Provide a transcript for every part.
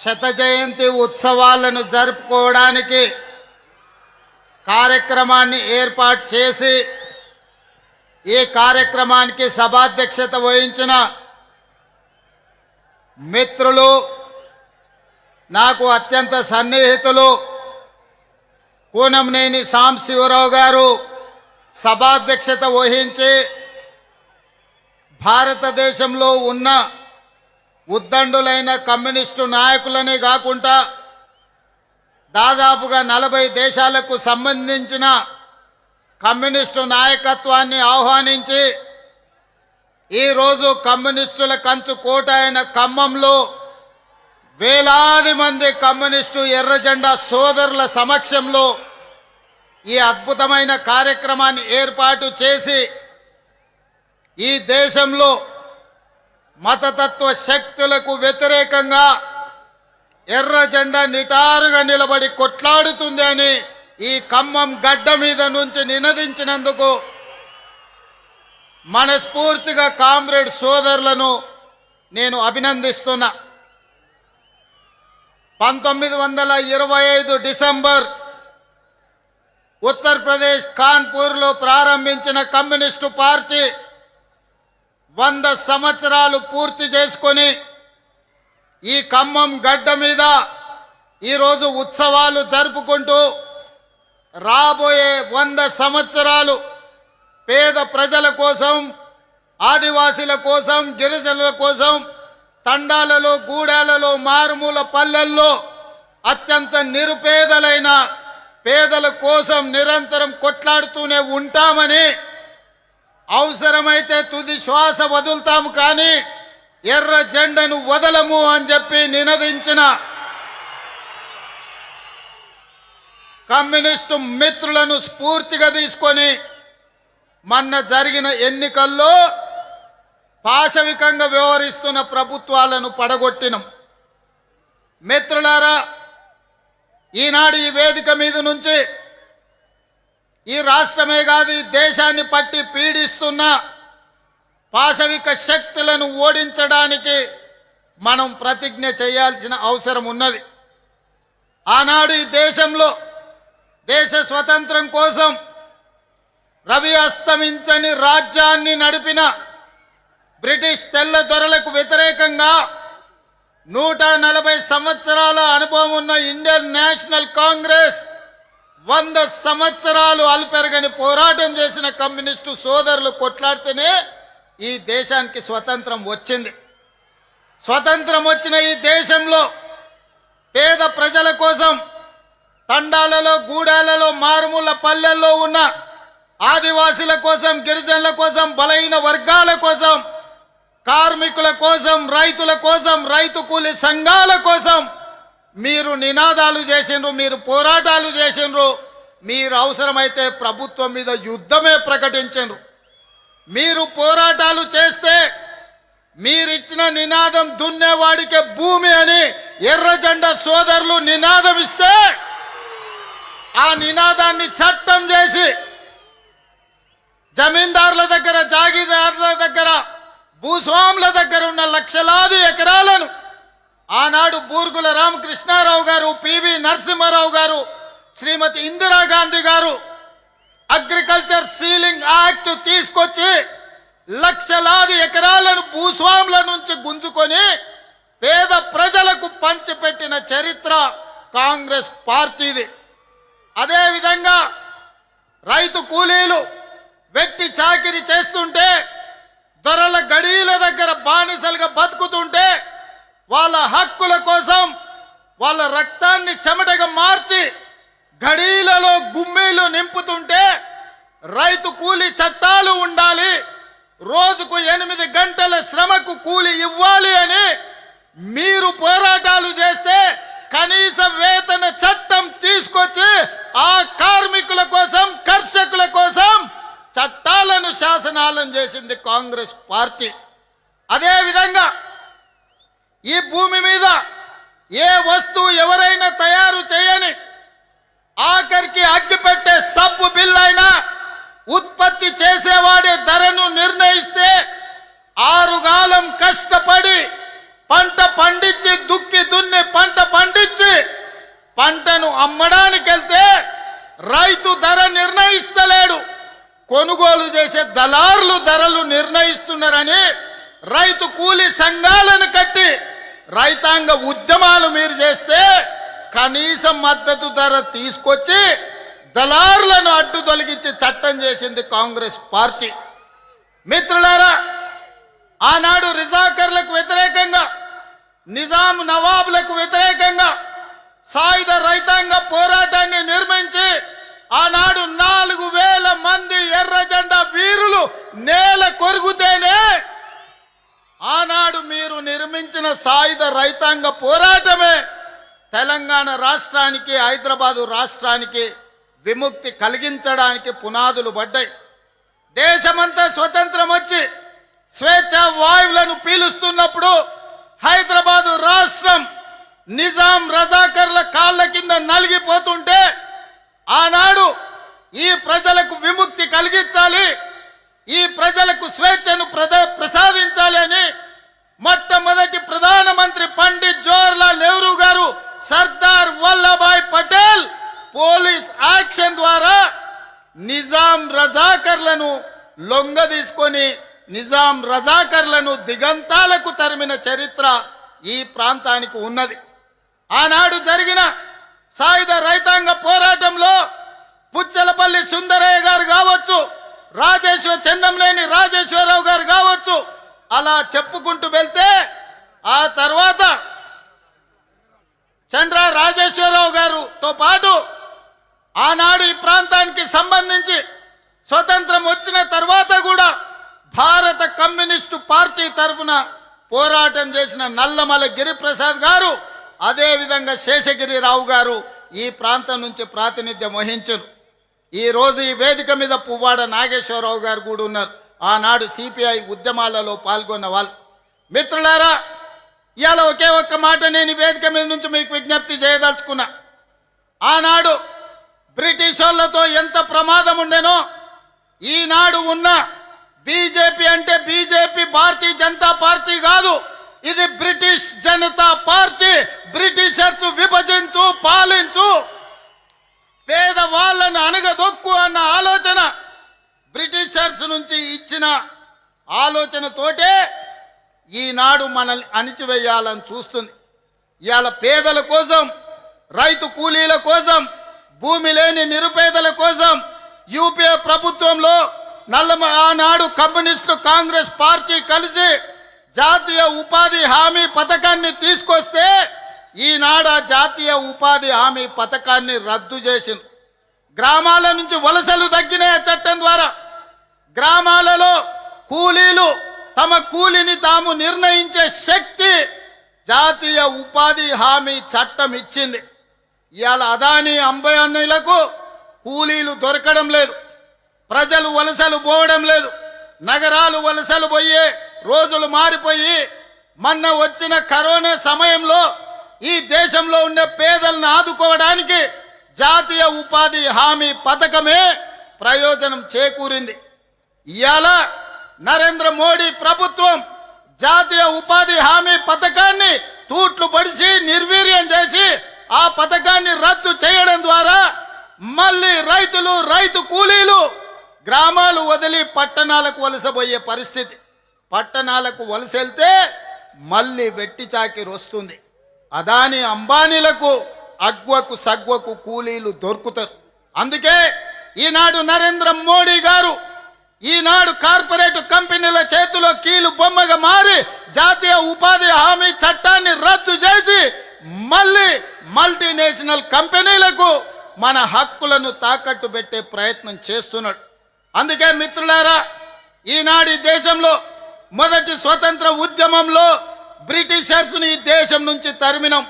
శత జయంతి ఉత్సవాలను జరుపుకోవడానికి కార్యక్రమాన్ని ఏర్పాటు చేసి ఈ కార్యక్రమానికి సభాధ్యక్షత వహించిన మిత్రులు, నాకు అత్యంత సన్నిహితులు కూనంనేని సాంబశివరావు గారు సభాధ్యక్షత వహించి భారతదేశంలో ఉన్న ఉద్దండులైన కమ్యూనిస్టు నాయకులనే కాకుండా దాదాపుగా 40 దేశాలకు సంబంధించిన కమ్యూనిస్టు నాయకత్వాన్ని ఆహ్వానించి ఈరోజు కమ్యూనిస్టుల కంచు కోట అయిన ఖమ్మంలో వేలాది మంది కమ్యూనిస్టు ఎర్రజెండా సోదరుల సమక్షంలో ఈ అద్భుతమైన కార్యక్రమాన్ని ఏర్పాటు చేసి ఈ దేశంలో మతతత్వ శక్తులకు వ్యతిరేకంగా ఎర్ర జెండా నిటారుగా నిలబడి కొట్లాడుతుంది అని ఈ ఖమ్మం గడ్డ మీద నుంచి నినదించినందుకు మనస్ఫూర్తిగా కామ్రేడ్ సోదరులను నేను అభినందిస్తున్నా. 1925 డిసెంబర్ ఉత్తరప్రదేశ్ కాన్పూర్లో ప్రారంభించిన కమ్యూనిస్టు పార్టీ 100 సంవత్సరాలు పూర్తి చేసుకొని ఈ ఖమ్మం గడ్డ మీద ఈరోజు ఉత్సవాలు జరుపుకుంటూ రాబోయే 100 సంవత్సరాలు పేద ప్రజల కోసం, ఆదివాసీల కోసం, గిరిజనుల కోసం తండాలలో, గూడాలలో, మారుమూల పల్లెల్లో అత్యంత నిరుపేదలైన పేదల కోసం నిరంతరం కొట్లాడుతూనే ఉంటామని, అవసరమైతే తుది శ్వాస వదులుతాము కానీ ఎర్ర జెండను వదలము అని చెప్పి నినదించిన కమ్యూనిస్టు మిత్రులను స్ఫూర్తిగా తీసుకొని మొన్న జరిగిన ఎన్నికల్లో పాశవికంగా వ్యవహరిస్తున్న ప్రభుత్వాలను పడగొట్టినం. మిత్రులారా, ఈనాడు ఈ వేదిక మీద నుంచి ఈ రాష్ట్రమే కాదు ఈ దేశాన్ని పట్టి పీడిస్తున్న పాశవిక శక్తులను ఓడించడానికి మనం ప్రతిజ్ఞ చేయాల్సిన అవసరం ఉన్నది. ఆనాడు ఈ దేశంలో దేశ స్వతంత్రం కోసం రవి అస్తమించని రాజ్యాన్ని నడిపిన బ్రిటిష్ తెల్ల దొరలకు వ్యతిరేకంగా 140 సంవత్సరాల అనుభవం ఉన్న ఇండియన్ నేషనల్ కాంగ్రెస్ 100 సంవత్సరాలు అల్పెరగని పోరాటం చేసిన కమ్యూనిస్టు సోదరులు కొట్లాడితేనే ఈ దేశానికి స్వతంత్రం వచ్చింది. స్వతంత్రం వచ్చిన ఈ దేశంలో పేద ప్రజల కోసం తండాలలో, గూడాలలో, మారుమూల పల్లెల్లో ఉన్న ఆదివాసీల కోసం, గిరిజనుల కోసం, బలహీన వర్గాల కోసం, కార్మికుల కోసం, రైతుల కోసం, రైతు కూలి సంఘాల కోసం మీరు నినాదాలు చేసిండ్రు, మీరు పోరాటాలు చేసిండ్రు, మీరు అవసరమైతే ప్రభుత్వం మీద యుద్ధమే ప్రకటించిండ్రు. మీరు పోరాటాలు చేస్తే మీరిచ్చిన నినాదం దున్నేవాడికే భూమి అని ఎర్ర జెండా సోదరులు నినాదం ఇస్తే ఆ నినాదాన్ని చట్టం చేసి జమీందారుల దగ్గర, జాగీదారుల దగ్గర, భూస్వాముల దగ్గర ఉన్న లక్షలాది ఎకరాలను ఆనాడు బూర్గుల రామకృష్ణారావు గారు, పివి నరసింహారావు గారు, శ్రీమతి ఇందిరాగాంధీ గారు అగ్రికల్చర్ సీలింగ్ యాక్ట్ తీసుకొచ్చి లక్షలాది ఎకరాలను భూస్వాముల నుంచి గుంజుకొని పేద ప్రజలకు పంచిపెట్టిన చరిత్ర కాంగ్రెస్ పార్టీది. అదేవిధంగా రైతు కూలీలు వెట్టి చాకిరి చేస్తుంటే, దొరల గడీల దగ్గర బానిసలుగా బతుకుతుంటే, వాళ్ళ హక్కుల కోసం వాళ్ళ రక్తాన్ని చెమటగా మార్చి గడీలలో గుమ్మీలు నింపుతుంటే రైతు కూలీ చట్టాలు ఉండాలి, రోజుకు 8 గంటల శ్రమకు కూలి ఇవ్వాలి అని మీరు పోరాటాలు చేస్తే కనీస వేతన చట్టం తీసుకొచ్చి ఆ కార్మికుల కోసం, కర్షకుల కోసం చట్టాలను, శాసనాలను చేసింది కాంగ్రెస్ పార్టీ. అదేవిధంగా ఈ భూమి మీద ఏ వస్తువు ఎవరైనా తయారు చేయని, ఆఖరికి అగ్గిపెట్టే సబ్బు బిల్ అయినా ఉత్పత్తి చేసేవాడే ధరను నిర్ణయిస్తే 6 కాలం కష్టపడి పంట పండించి దుక్కి దున్ని పంట చేసే దళారులు ధరలు నిర్ణయిస్తున్నారని రైతు కూలీ సంఘాలను కట్టి రైతాంగ ఉద్యమాలు మీరు చేస్తే కనీస మద్దతు ధర తీసుకొచ్చి దళారులను అడ్డు తొలగించి చట్టం చేసింది కాంగ్రెస్ పార్టీ. మిత్రులారా, ఆనాడు రిజాకర్లకు వ్యతిరేకంగా, నిజాం నవాబులకు వ్యతిరేకంగా సాయుధ రైతాంగ పోరాటాన్ని నిర్మించి ఆనాడు 4000 మంది ఎర్ర జెండా వీరులు నేల కొరుగుతేనే ఆనాడు మీరు నిర్మించిన సాయుధ రైతాంగ పోరాటమే తెలంగాణ రాష్ట్రానికి, హైదరాబాదు రాష్ట్రానికి విముక్తి కలిగించడానికి పునాదులు పడ్డాయి. దేశమంతా స్వతంత్రం వచ్చి స్వేచ్ఛ వాయువులను పీలుస్తున్నప్పుడు హైదరాబాదు రాష్ట్రం నిజాం రజాకర్ల కాళ్ళ కింద నలిగిపోతుంటే ఆనాడు ఈ ప్రజలకు విముక్తి కలిగించాలి, ఈ ప్రజలకు స్వేచ్ఛను ప్రసాదించాలి అని మొట్టమొదటి ప్రధానమంత్రి పండిత్ జవహర్లాల్ నెహ్రూ గారు సర్దార్ వల్లభాయ్ పటేల్ పోలీస్ యాక్షన్ ద్వారా నిజాం రజాకర్లను లొంగ తీసుకొని నిజాం రజాకర్లను దిగంతాలకు తరిమిన చరిత్ర ఈ ప్రాంతానికి ఉన్నది. ఆనాడు జరిగిన సాయుధ రైతాంగ పోరాటంలో పుచ్చలపల్లి సుందరయ్య గారు కావచ్చు, చెన్నంనేని రాజేశ్వరరావు గారు కావచ్చు, అలా చెప్పుకుంటూ వెళ్తే ఆ తర్వాత చంద్ర రాజేశ్వరరావు గారుతో పాటు ఆనాడు ఈ ప్రాంతానికి సంబంధించి స్వతంత్రం వచ్చిన తర్వాత కూడా భారత కమ్యూనిస్టు పార్టీ తరఫున పోరాటం చేసిన నల్లమల గిరిప్రసాద్ గారు, అదేవిధంగా శేషగిరిరావు గారు ఈ ప్రాంతం నుంచి ప్రాతినిధ్యం వహించారు. ఈరోజు ఈ వేదిక మీద పువ్వాడ నాగేశ్వరరావు గారు కూడా ఉన్నారు, ఆనాడు సిపిఐ ఉద్యమాలలో పాల్గొన్న వాళ్ళు. మిత్రులారా, ఇవాళ ఒకే ఒక్క మాట నేను ఈ వేదిక మీద నుంచి మీకు విజ్ఞప్తి చేయదలుచుకున్నా. ఆనాడు బ్రిటిష్ వాళ్ళతో ఎంత ప్రమాదం ఉండేనో ఈనాడు ఉన్న బీజేపీ అంటే బీజేపీ భారతీయ జనతా పార్టీ కాదు, ఇది బ్రిటిష్ జనతా పార్టీ. బ్రిటిషర్స్ విభజించు, పాలించు, పేదవాళ్ళను అనగదొక్కు అన్న ఆలోచన బ్రిటిషర్స్ నుంచి ఇచ్చిన ఆలోచనతోటే ఈనాడు మనల్ని అణిచివేయాలని చూస్తుంది. ఇవాళ పేదల కోసం, రైతు కూలీల కోసం, భూమి లేని నిరుపేదల కోసం యూపీఏ ప్రభుత్వంలో ఆనాడు కమ్యూనిస్టు కాంగ్రెస్ పార్టీ కలిసి జాతీయ ఉపాధి హామీ పథకాన్ని తీసుకొస్తే ఈనాడు ఆ జాతీయ ఉపాధి హామీ పథకాన్ని రద్దు చేసింది. గ్రామాల నుంచి వలసలు తగ్గినాయి చట్టం ద్వారా. గ్రామాలలో కూలీలు తమ కూలిని తాము నిర్ణయించే శక్తి జాతీయ ఉపాధి హామీ చట్టం ఇచ్చింది. ఇవాళ అదానీ అంబానీలకు కూలీలు దొరకడం లేదు, ప్రజలు వలసలు పోవడం లేదు, నగరాలు వలసలు పోయే రోజులు మారిపోయి మొన్న వచ్చిన కరోనా సమయంలో ఈ దేశంలో ఉండే పేదలను ఆదుకోవడానికి జాతీయ ఉపాధి హామీ పథకమే ప్రయోజనం చేకూరింది. ఇవాళ నరేంద్ర మోడీ ప్రభుత్వం జాతీయ ఉపాధి హామీ పథకాన్ని తూట్లు పడిసి నిర్వీర్యం చేసి ఆ పథకాన్ని రద్దు చేయడం ద్వారా మళ్ళీ రైతులు, రైతు కూలీలు గ్రామాలు వదిలి పట్టణాలకు వలసపోయే పరిస్థితి. పట్టణాలకు వలసెళ్తే మళ్ళీ వెట్టి చాకిరి వస్తుంది. అదానీ అంబానీలకు అగ్వకు సగ్వకు కూలీలు దొరుకుతారు. అందుకే ఈనాడు నరేంద్ర మోడీ గారు ఈనాడు కార్పొరేట్ కంపెనీల చేతిలో కీలు బొమ్మగా మారి జాతీయ ఉపాధి హామీ చట్టాన్ని రద్దు చేసి మళ్ళీ మల్టీనేషనల్ కంపెనీలకు మన హక్కులను తాకట్టు పెట్టే ప్రయత్నం చేస్తున్నాడు. అందుకే మిత్రులారా, ఈనాడు ఈ దేశంలో మొదటి స్వతంత్ర ఉద్యమంలో బ్రిటిషర్స్ని ఈ దేశం నుంచి తరిమినాం.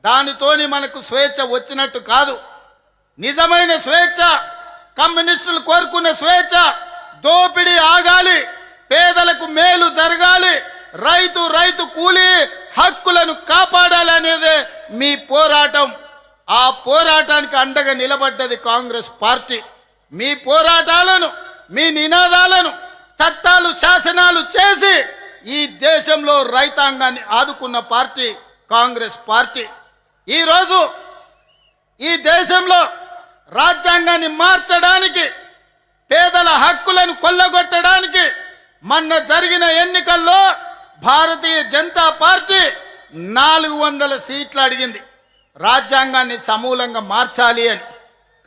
దానితోని మనకు స్వేచ్ఛ వచ్చినట్టు కాదు. నిజమైన స్వేచ్ఛ, కమ్యూనిస్టులు కోరుకున్న స్వేచ్ఛ, దోపిడీ ఆగాలి, పేదలకు మేలు జరగాలి, రైతు కూలీ హక్కులను కాపాడాలనేదే మీ పోరాటం. ఆ పోరాటానికి అండగా నిలబడ్డది కాంగ్రెస్ పార్టీ. మీ పోరాటాలను, మీ నినాదాలను చట్టాలు, శాసనాలు చేసి ఈ దేశంలో రైతాంగాన్ని ఆదుకున్న పార్టీ కాంగ్రెస్ పార్టీ. ఈరోజు ఈ దేశంలో రాజ్యాంగాన్ని మార్చడానికి పేదల హక్కులను కొల్లగొట్టడానికి మొన్న జరిగిన ఎన్నికల్లో భారతీయ జనతా పార్టీ 400 సీట్లు అడిగింది రాజ్యాంగాన్ని సమూలంగా మార్చాలి అని.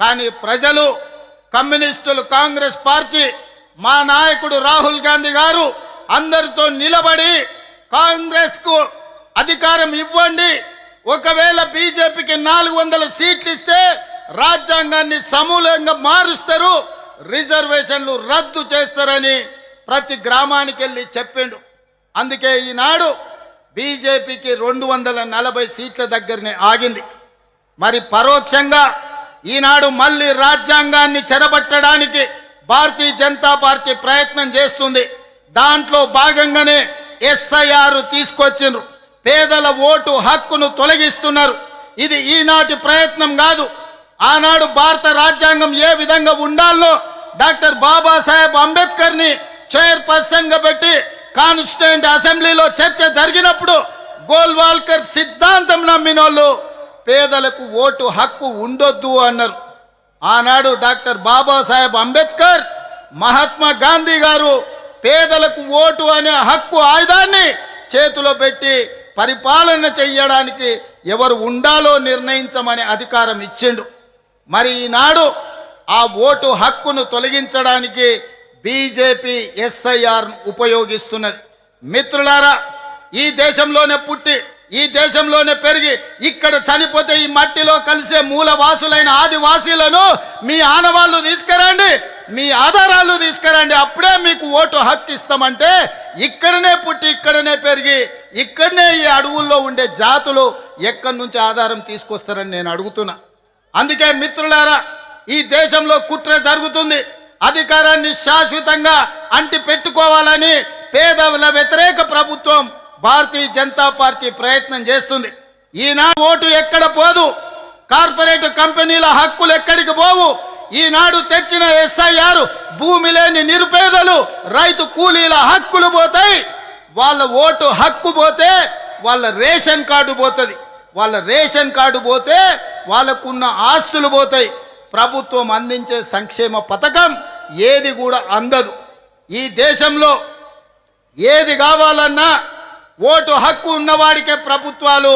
కానీ ప్రజలు, కమ్యూనిస్టులు, కాంగ్రెస్ పార్టీ, మా నాయకుడు రాహుల్ గాంధీ గారు అందరితో నిలబడి కాంగ్రెస్కు అధికారం ఇవ్వండి, ఒకవేళ బీజేపీకి 400 సీట్లు ఇస్తే రాజ్యాంగాన్ని సమూలంగా మారుస్తారు, రిజర్వేషన్లు రద్దు చేస్తారని ప్రతి గ్రామానికి వెళ్ళి చెప్పిండు. అందుకే ఈనాడు బీజేపీకి 240 సీట్ల దగ్గరనే ఆగింది. మరి పరోక్షంగా ఈనాడు మళ్ళీ రాజ్యాంగాన్ని చెరబట్టడానికి భారతీయ జనతా పార్టీ ప్రయత్నం చేస్తుంది. దాంట్లో భాగంగానే ఎస్ఐఆర్ తీసుకొచ్చిండ్రు. పేదల ఓటు హక్కును తొలగిస్తున్నారు. ఇది ఈనాటి ప్రయత్నం కాదు. ఆనాడు భారత రాజ్యాంగం ఏ విధంగా ఉండాలో డాక్టర్ బాబాసాహెబ్ అంబేద్కర్ని చైర్పర్సన్గా పెట్టి కాన్స్టిట్యూయెంట్ అసెంబ్లీలో చర్చ జరిగినప్పుడు గోల్వాల్కర్ సిద్ధాంతం నమ్మినోళ్ళు పేదలకు ఓటు హక్కు ఉండొద్దు అన్నారు. ఆనాడు డాక్టర్ బాబాసాహెబ్ అంబేద్కర్, మహాత్మా గాంధీ గారు పేదలకు ఓటు అనే హక్కు ఆయుధాన్ని చేతిలో పెట్టి పరిపాలన చెయ్యడానికి ఎవరు ఉండాలో నిర్ణయించమని అధికారం ఇచ్చిండు. మరి ఈనాడు ఆ ఓటు హక్కును తొలగించడానికి బీజేపీ ఎస్ఐఆర్ ఉపయోగిస్తున్నది. మిత్రులారా, ఈ దేశంలోనే పుట్టి ఈ దేశంలోనే పెరిగి ఇక్కడ చనిపోతే ఈ మట్టిలో కలిసే మూలవాసులైన ఆదివాసీలను మీ ఆనవాళ్ళు తీసుకురండి, మీ ఆధారాలు తీసుకురండి, అప్పుడే మీకు ఓటు హక్కు ఇస్తామంటే ఇక్కడనే పుట్టి ఇక్కడనే పెరిగి ఇక్కడనే ఈ అడవుల్లో ఉండే జాతులు ఎక్కడి నుంచి ఆధారం తీసుకొస్తారని నేను అడుగుతున్నా. అందుకే మిత్రులారా, ఈ దేశంలో కుట్ర జరుగుతుంది. అధికారాన్ని శాశ్వతంగా అంటి పెట్టుకోవాలని పేదల వ్యతిరేక ప్రభుత్వం భారతీయ జనతా పార్టీ ప్రయత్నం చేస్తుంది. ఈనాడు ఓటు ఎక్కడ పోదు, కార్పొరేట్ కంపెనీల హక్కులు ఎక్కడికి పోవు. ఈనాడు తెచ్చిన ఎస్ఐఆర్ భూమి లేని నిరుపేదలు, రైతు కూలీల హక్కులు పోతాయి. వాళ్ళ ఓటు హక్కు పోతే వాళ్ళ రేషన్ కార్డు పోతుంది. వాళ్ళ రేషన్ కార్డు పోతే వాళ్ళకున్న ఆస్తులు పోతాయి. ప్రభుత్వం అందించే సంక్షేమ పథకం ఏది కూడా అందదు. ఈ దేశంలో ఏది కావాలన్నా ఓటు హక్కు ఉన్నవాడికే ప్రభుత్వాలు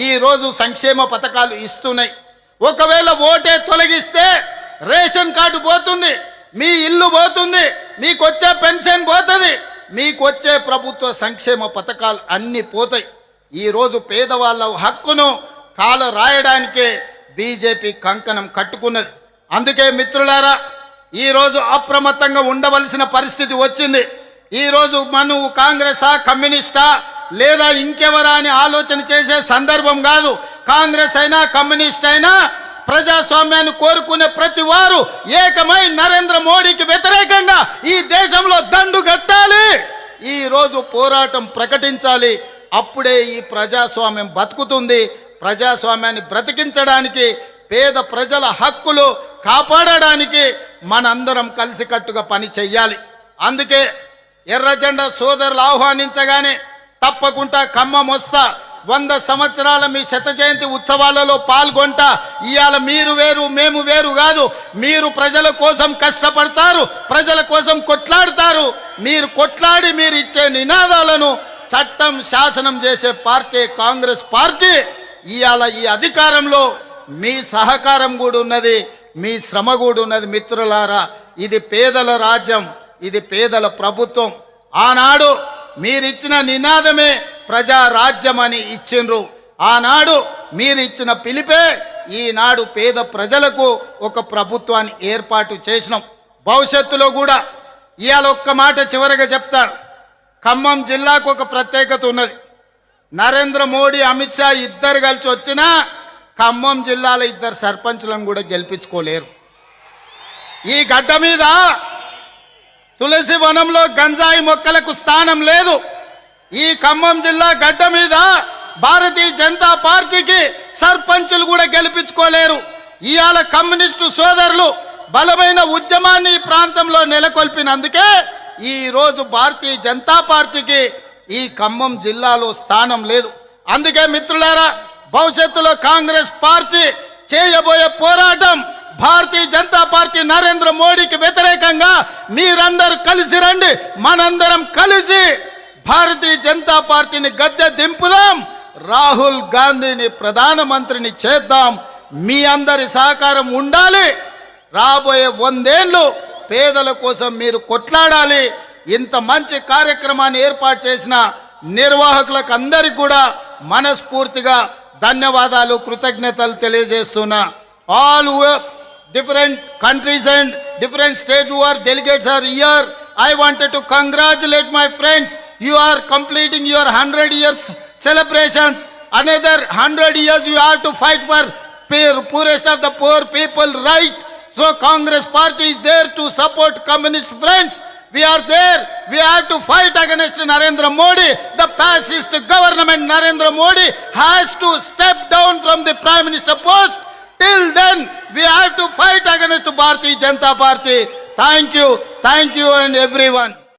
ఈరోజు సంక్షేమ పథకాలు ఇస్తున్నాయి. ఒకవేళ ఓటే తొలగిస్తే రేషన్ కార్డు పోతుంది, మీ ఇల్లు పోతుంది, మీకు వచ్చే పెన్షన్ పోతుంది, మీకు వచ్చే ప్రభుత్వ సంక్షేమ పథకాలు అన్నీ పోతాయి. ఈరోజు పేదవాళ్ళ హక్కును కాల రాయడానికే బీజేపీ కంకణం కట్టుకున్నది. అందుకే మిత్రులారా, ఈరోజు అప్రమత్తంగా ఉండవలసిన పరిస్థితి వచ్చింది. ఈరోజు నువ్వు కాంగ్రెసా, కమ్యూనిస్టా లేదా ఇంకెవరా అని ఆలోచన చేసే సందర్భం కాదు. కాంగ్రెస్ అయినా కమ్యూనిస్ట్ అయినా ప్రజాస్వామ్యాన్ని కోరుకునే ప్రతి వారు ఏకమై నరేంద్ర మోడీకి వ్యతిరేకంగా ఈ దేశంలో దండు కట్టాలి. ఈరోజు పోరాటం ప్రకటించాలి. అప్పుడే ఈ ప్రజాస్వామ్యం బతుకుతుంది. ప్రజాస్వామ్యాన్ని బ్రతికించడానికి, పేద ప్రజల హక్కులు కాపాడడానికి మనందరం కలిసికట్టుగా పని చెయ్యాలి. అందుకే ఎర్రజెండా సోదరులు ఆహ్వానించగానే తప్పకుండా ఖమ్మం వస్తా, 100 సంవత్సరాల మీ శత జయంతి ఉత్సవాలలో పాల్గొంటా. ఇవాళ మీరు వేరు మేము వేరు కాదు. మీరు ప్రజల కోసం కష్టపడతారు, ప్రజల కోసం కొట్లాడతారు. మీరు కొట్లాడి మీరు ఇచ్చే నినాదాలను చట్టం శాసనం చేసే పార్టీ కాంగ్రెస్ పార్టీ. ఇవాళ ఈ అధికారంలో మీ సహకారం కూడా ఉన్నది, మీ శ్రమ కూడా ఉన్నది. మిత్రులారా, ఇది పేదల రాజ్యం, ఇది పేదల ప్రభుత్వం. ఆనాడు మీరిచ్చిన నినాదమే ప్రజారాజ్యం అని ఇచ్చిండ్రు. ఆనాడు మీరు ఇచ్చిన పిలిపే ఈనాడు పేద ప్రజలకు ఒక ప్రభుత్వాన్ని ఏర్పాటు చేసినాం. భవిష్యత్తులో కూడా ఇవాళ ఒక్క మాట చివరిగా చెప్తాను. ఖమ్మం జిల్లాకు ఒక ప్రత్యేకత ఉన్నది. నరేంద్ర మోడీ, అమిత్ షా ఇద్దరు కలిసి వచ్చినా ఖమ్మం జిల్లాలో 2 సర్పంచులను కూడా గెలిపించుకోలేరు. ఈ గడ్డ మీద తులసి వనంలో గంజాయి మొక్కలకు స్థానం లేదు. ఈ ఖమ్మం జిల్లా గడ్డ మీద భారతీయ జనతా పార్టీకి సర్పంచులు కూడా గెలిపించుకోలేరు. ఇవాళ కమ్యూనిస్టు సోదరులు బలమైన ఉద్యమాన్ని ఈ ప్రాంతంలో నెలకొల్పినందుకే ఈరోజు భారతీయ జనతా పార్టీకి ఈ ఖమ్మం జిల్లాలో స్థానం లేదు. అందుకే మిత్రులారా, భవిష్యత్తులో కాంగ్రెస్ పార్టీ చేయబోయే పోరాటం భారతీయ జనతా పార్టీ నరేంద్ర మోడీకి వ్యతిరేకంగా మీరందరూ కలిసి రండి. మనందరం కలిసి భారతీయ జనతా పార్టీని గద్దె దింపుదాం. రాహుల్ గాంధీని ప్రధానమంత్రిని చేద్దాం. మీ అందరి సహకారం ఉండాలి. రాబోయే 100 ఏళ్ళు పేదల కోసం మీరు కొట్లాడాలి. ఇంత మంచి కార్యక్రమాన్ని ఏర్పాటు చేసిన నిర్వాహకులకు అందరికీ కూడా మనస్ఫూర్తిగా ధన్యవాదాలు, కృతజ్ఞతలు తెలియజేస్తున్నా. All different countries and different states who are delegates are here. I wanted to congratulate my friends. You are completing your 100 years celebrations. Another 100 years you have to fight for poorest of the poor people, right? So Congress party is there to support communist friends. We are there. We have to fight against Narendra Modi. The fascist government Narendra Modi has to step down from the Prime Minister post. Till then, we have to fight against Bharatiya Janata Party. Thank you and everyone.